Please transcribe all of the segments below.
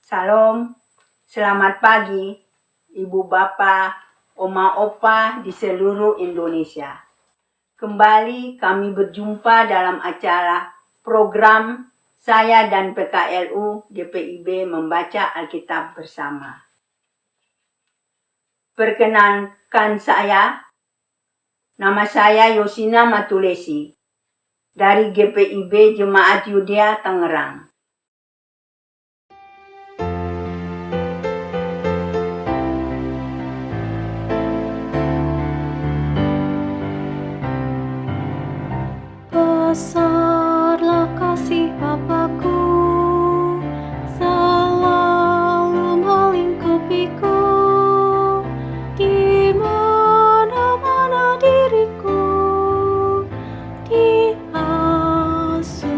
Salam, selamat pagi, Ibu Bapak, Oma Opa di seluruh Indonesia. Kembali kami berjumpa dalam acara program saya dan PKLU DPIB membaca Alkitab bersama. Perkenalkan nama saya Yosina Matulesi dari GPIB Jemaat Yudea Tangerang. Besarlah kasih Bapa-Ku, selalu melingkupiku, di mana-mana diriku diasuhnya.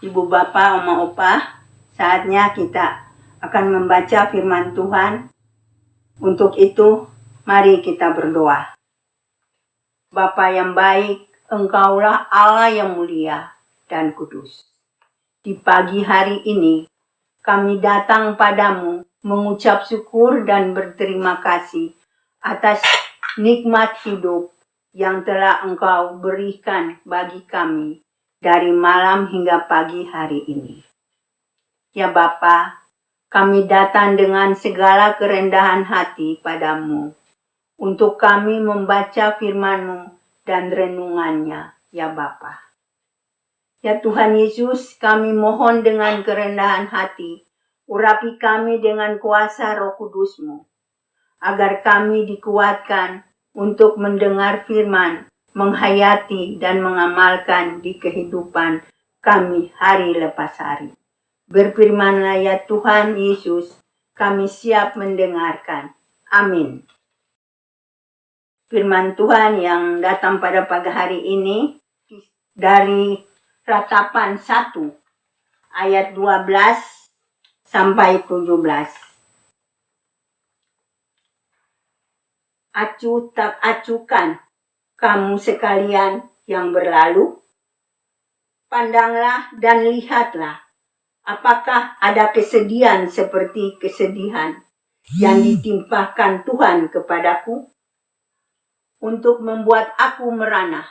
Ibu Bapak, Oma Opa, saatnya kita akan membaca firman Tuhan. Untuk itu, mari kita berdoa. Bapa yang baik, Engkaulah Allah yang mulia dan kudus. Di pagi hari ini, kami datang padamu mengucap syukur dan berterima kasih atas nikmat hidup yang telah Engkau berikan bagi kami dari malam hingga pagi hari ini. Ya Bapa, kami datang dengan segala kerendahan hati padamu untuk kami membaca firman-Mu dan renungannya, ya Bapa. Ya Tuhan Yesus, kami mohon dengan kerendahan hati, urapi kami dengan kuasa Roh Kudus-Mu, agar kami dikuatkan untuk mendengar firman, menghayati dan mengamalkan di kehidupan kami hari lepas hari. Berfirmanlah ya Tuhan Yesus, kami siap mendengarkan. Amin. Firman Tuhan yang datang pada pagi hari ini dari Ratapan 1 ayat 12 sampai 17. Acuh tak acuhkan kamu sekalian yang berlalu? Pandanglah dan lihatlah. Apakah ada kesedihan seperti kesedihan yang ditimpakan Tuhan kepadaku? Untuk membuat aku merana,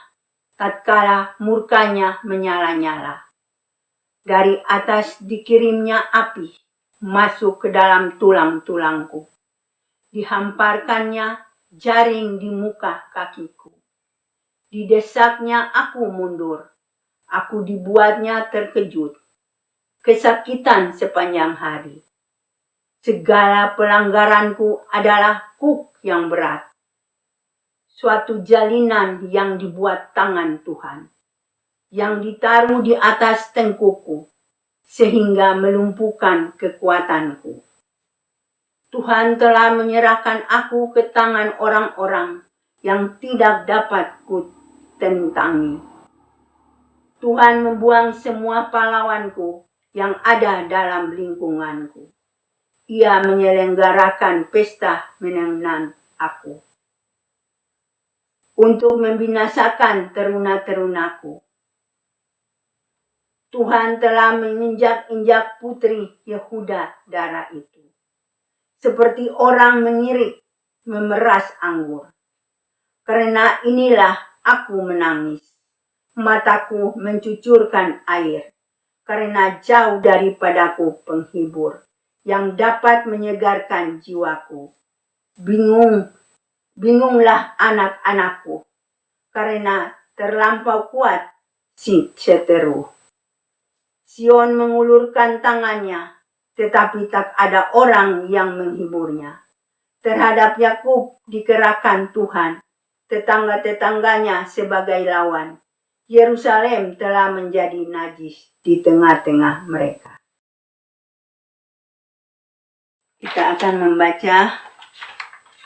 tatkala murkanya menyala-nyala. Dari atas dikirimnya api, masuk ke dalam tulang-tulangku. Dihamparkannya jaring di muka kakiku. Didesaknya aku mundur, aku dibuatnya terkejut. Kesakitan sepanjang hari. Segala pelanggaranku adalah kuk yang berat. Suatu jalinan yang dibuat tangan Tuhan. Yang ditaruh di atas tengkukku. Sehingga melumpuhkan kekuatanku. Tuhan telah menyerahkan aku ke tangan orang-orang yang tidak dapat kutentangi. Tuhan membuang semua pahlawanku yang ada dalam lingkunganku. Ia menyelenggarakan pesta menenang aku. Untuk membinasakan teruna-terunaku. Tuhan telah menginjak-injak putri Yehuda darah itu. Seperti orang mengirik, memeras anggur. Karena inilah aku menangis. Mataku mencucurkan air. Karena jauh daripadaku penghibur yang dapat menyegarkan jiwaku. Bingunglah anak-anakku, karena terlampau kuat si seteru. Sion mengulurkan tangannya, tetapi tak ada orang yang menghiburnya. Terhadap Yakub dikerahkan Tuhan, tetangga-tetangganya sebagai lawan. Yerusalem telah menjadi najis di tengah-tengah mereka. Kita akan membaca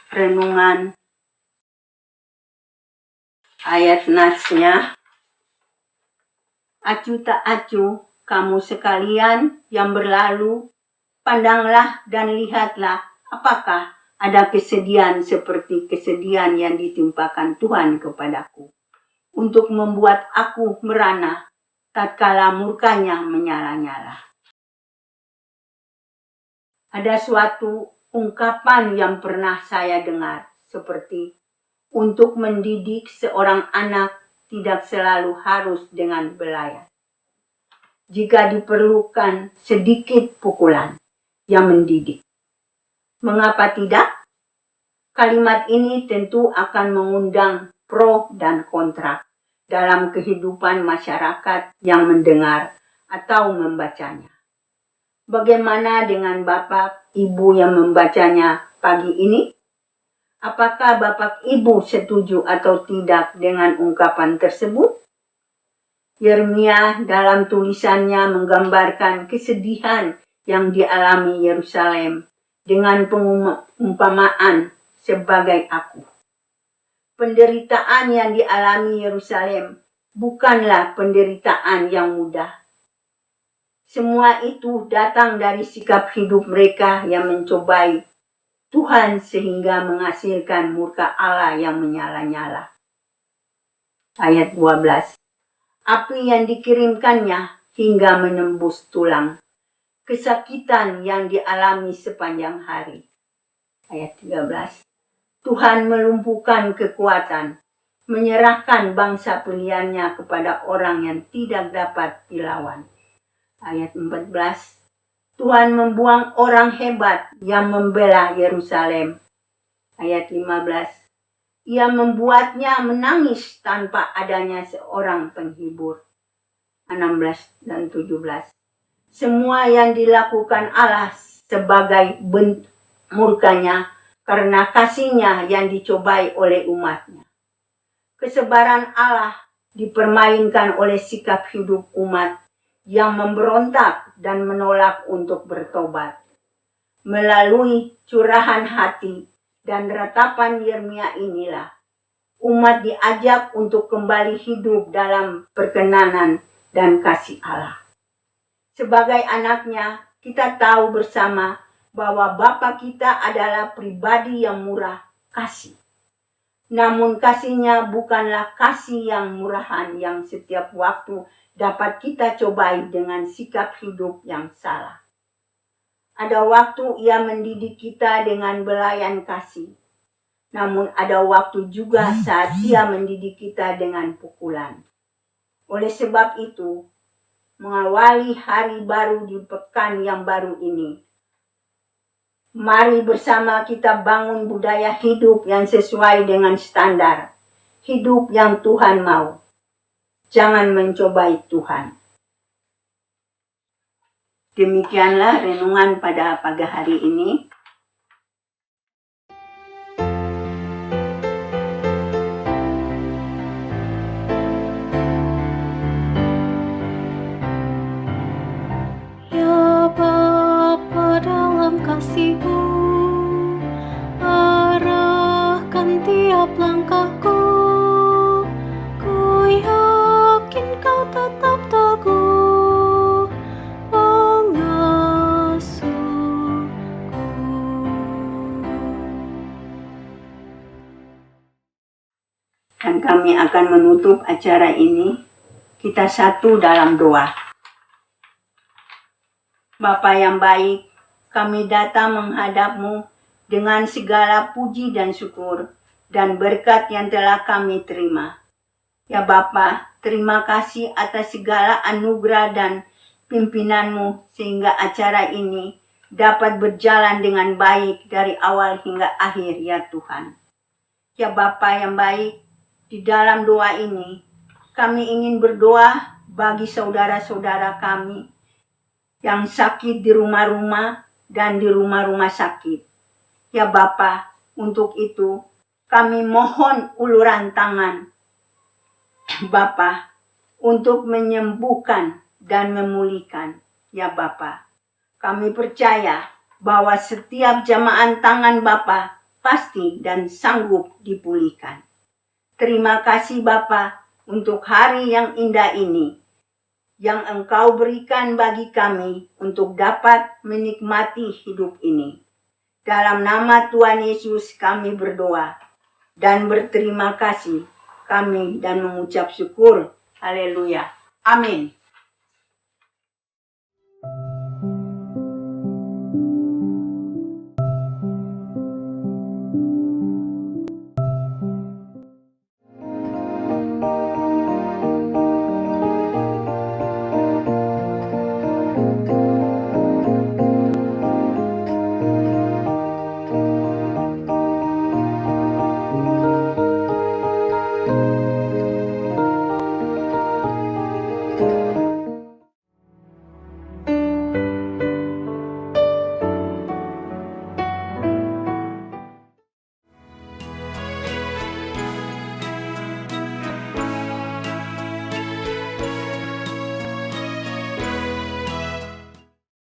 renungan ayat nasnya. Acuh tak acuh kamu sekalian yang berlalu, pandanglah dan lihatlah apakah ada kesedihan seperti kesedihan yang ditimpakan Tuhan kepadaku. untuk membuat aku merana tatkala murkanya menyala-nyala. Ada suatu ungkapan yang pernah saya dengar seperti untuk mendidik seorang anak tidak selalu harus dengan belayan. Jika diperlukan sedikit pukulan yang mendidik. Mengapa tidak? Kalimat ini tentu akan mengundang pro dan kontra dalam kehidupan masyarakat yang mendengar atau membacanya. Bagaimana dengan Bapak Ibu yang membacanya pagi ini? Apakah Bapak Ibu setuju atau tidak dengan ungkapan tersebut? Yeremia dalam tulisannya menggambarkan kesedihan yang dialami Yerusalem dengan pengumpamaan sebagai aku. Penderitaan yang dialami Yerusalem bukanlah penderitaan yang mudah. Semua itu datang dari sikap hidup mereka yang mencobai Tuhan sehingga menghasilkan murka Allah yang menyala-nyala. Ayat 12. Api yang dikirimkannya hingga menembus tulang. Kesakitan yang dialami sepanjang hari. Ayat 13. Tuhan melumpuhkan kekuatan, menyerahkan bangsa pilihannya kepada orang yang tidak dapat dilawan. Ayat 14. Tuhan membuang orang hebat yang membela Yerusalem. Ayat 15. Ia membuatnya menangis tanpa adanya seorang penghibur. 16 dan 17. Semua yang dilakukan Allah sebagai bentuk murkanya karena kasihnya yang dicobai oleh umatnya. Kesabaran Allah dipermainkan oleh sikap hidup umat yang memberontak dan menolak untuk bertobat. Melalui curahan hati dan ratapan Yeremia inilah, umat diajak untuk kembali hidup dalam perkenanan dan kasih Allah. Sebagai anaknya, kita tahu bersama bahwa Bapa kita adalah pribadi yang murah kasih. Namun kasihnya bukanlah kasih yang murahan yang setiap waktu dapat kita cobai dengan sikap hidup yang salah. Ada waktu ia mendidik kita dengan belayan kasih. Namun ada waktu juga saat ia mendidik kita dengan pukulan. Oleh sebab itu, mengawali hari baru di pekan yang baru ini, mari bersama kita bangun budaya hidup yang sesuai dengan standar hidup yang Tuhan mau. Jangan mencobai Tuhan. Demikianlah renungan pada pagi hari ini. Ya Bapa dalam kasih-Mu, arahkan tiap langkahku. Ku yakin Kau tetap teguh mengasuhku. Dan kami akan menutup acara ini. Kita satu dalam doa. Bapa yang baik, kami datang menghadap-Mu dengan segala puji dan syukur dan berkat yang telah kami terima. Ya Bapa, terima kasih atas segala anugerah dan pimpinan-Mu sehingga acara ini dapat berjalan dengan baik dari awal hingga akhir ya Tuhan. Ya Bapa yang baik, di dalam doa ini kami ingin berdoa bagi saudara-saudara kami yang sakit di rumah-rumah dan di rumah-rumah sakit. Ya Bapa, untuk itu kami mohon uluran tangan Bapa untuk menyembuhkan dan memulihkan. Ya Bapa, kami percaya bahwa setiap jamaah tangan Bapa pasti dan sanggup dipulihkan. Terima kasih Bapa untuk hari yang indah ini yang Engkau berikan bagi kami untuk dapat menikmati hidup ini. Dalam nama Tuhan Yesus kami berdoa dan berterima kasih kami dan mengucap syukur. Haleluya. Amin.